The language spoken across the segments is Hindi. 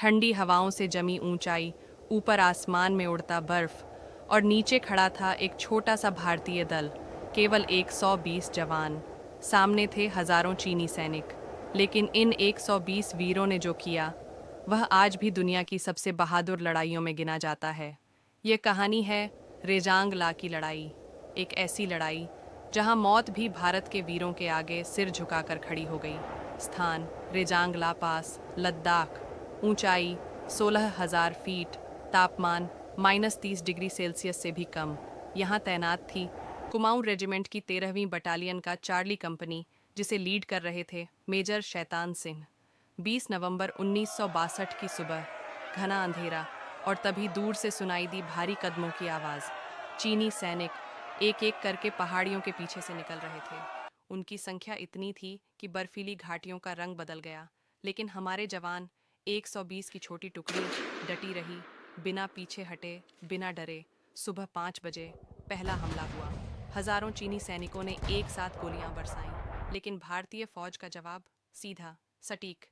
ठंडी हवाओं से जमी ऊंचाई, ऊपर आसमान में उड़ता बर्फ और नीचे खड़ा था एक छोटा सा भारतीय दल, केवल 120 जवान। सामने थे हजारों चीनी सैनिक, लेकिन इन 120 वीरों ने जो किया वह आज भी दुनिया की सबसे बहादुर लड़ाइयों में गिना जाता है। ये कहानी है रेजांग ला की लड़ाई, एक ऐसी लड़ाई जहां मौत भी भारत के वीरों के आगे सिर झुकाकर खड़ी हो गई। स्थान रेजांग ला पास, लद्दाख। ऊंचाई 16,000 फीट, तापमान -30 डिग्री सेल्सियस से भी कम। यहाँ तैनात थी कुमाऊं रेजिमेंट की 13वीं बटालियन का चार्ली कंपनी, जिसे लीड कर रहे थे मेजर शैतान सिंह। 20 नवंबर 1962 की सुबह, घना अंधेरा, और तभी दूर से सुनाई दी भारी कदमों की आवाज़। चीनी सैनिक एक एक करके पहाड़ियों के पीछे से निकल रहे थे। उनकी संख्या इतनी थी कि बर्फीली घाटियों का रंग बदल गया, लेकिन हमारे जवान 120 की छोटी टुकड़ी डटी रही, बिना पीछे हटे, बिना डरे। सुबह 5 बजे पहला हमला हुआ। हजारों चीनी सैनिकों ने एक साथ गोलियां बरसाईं, लेकिन भारतीय फौज का जवाब सीधा, सटीक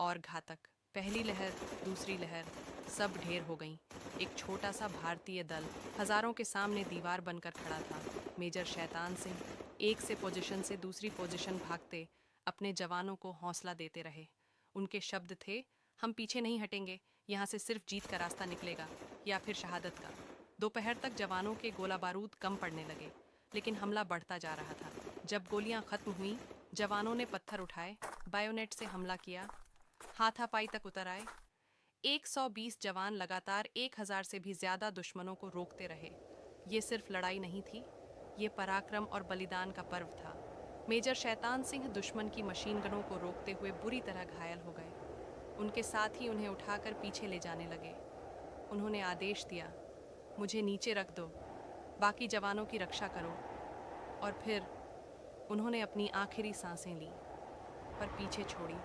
और घातक। पहली लहर, दूसरी लहर, सब ढेर हो गईं। एक छोटा सा भारतीय दल हजारों के सामने दीवार बनकर खड़ा था। मेजर शैतान सिंह एक से पोजीशन से दूसरी पोजीशन भागते अपने जवानों को हौसला देते रहे। उनके शब्द थे, हम पीछे नहीं हटेंगे, यहाँ से सिर्फ जीत का रास्ता निकलेगा या फिर शहादत का। दोपहर तक जवानों के गोला बारूद कम पड़ने लगे, लेकिन हमला बढ़ता जा रहा था। जब गोलियां खत्म हुईं, जवानों ने पत्थर उठाए, बायोनेट से हमला किया, हाथापाई तक उतर आए। 120 जवान लगातार 1000 से भी ज्यादा दुश्मनों को रोकते रहे। ये सिर्फ लड़ाई नहीं थी, ये पराक्रम और बलिदान का पर्व था। मेजर शैतान सिंह दुश्मन की मशीन गनों को रोकते हुए बुरी तरह घायल हो गए। उनके साथी उन्हें उठाकर पीछे ले जाने लगे। उन्होंने आदेश दिया, मुझे नीचे रख दो, बाकी जवानों की रक्षा करो। और फिर उन्होंने अपनी आखिरी सांसें ली, पर पीछे छोड़ी।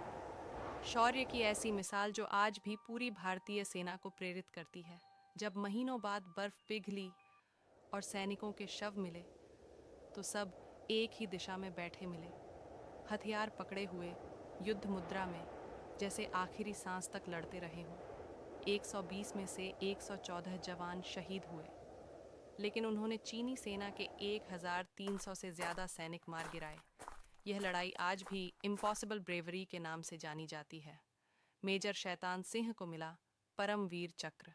शौर्य की ऐसी मिसाल जो आज भी पूरी भारतीय सेना को प्रेरित करती है। जब महीनों बाद बर्फ पिघली और सैनिकों के शव मिले, तो सब एक ही दिशा में बैठे मिले, हथियार पकड़े हुए, युद्ध मुद्रा में, जैसे आखिरी सांस तक लड़ते रहे हों। 120 में से 114 जवान शहीद हुए, लेकिन उन्होंने चीनी सेना के 1300 से ज़्यादा सैनिक मार गिराए। यह लड़ाई आज भी इम्पॉसिबल ब्रेवरी के नाम से जानी जाती है। मेजर शैतान सिंह को मिला परमवीर चक्र,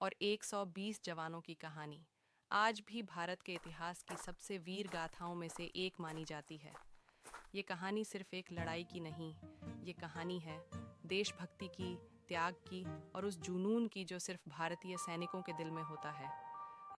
और 120 जवानों की कहानी आज भी भारत के इतिहास की सबसे वीर गाथाओं में से एक मानी जाती है। ये कहानी सिर्फ एक लड़ाई की नहीं, ये कहानी है देशभक्ति की, त्याग की और उस जुनून की जो सिर्फ भारतीय सैनिकों के दिल में होता है।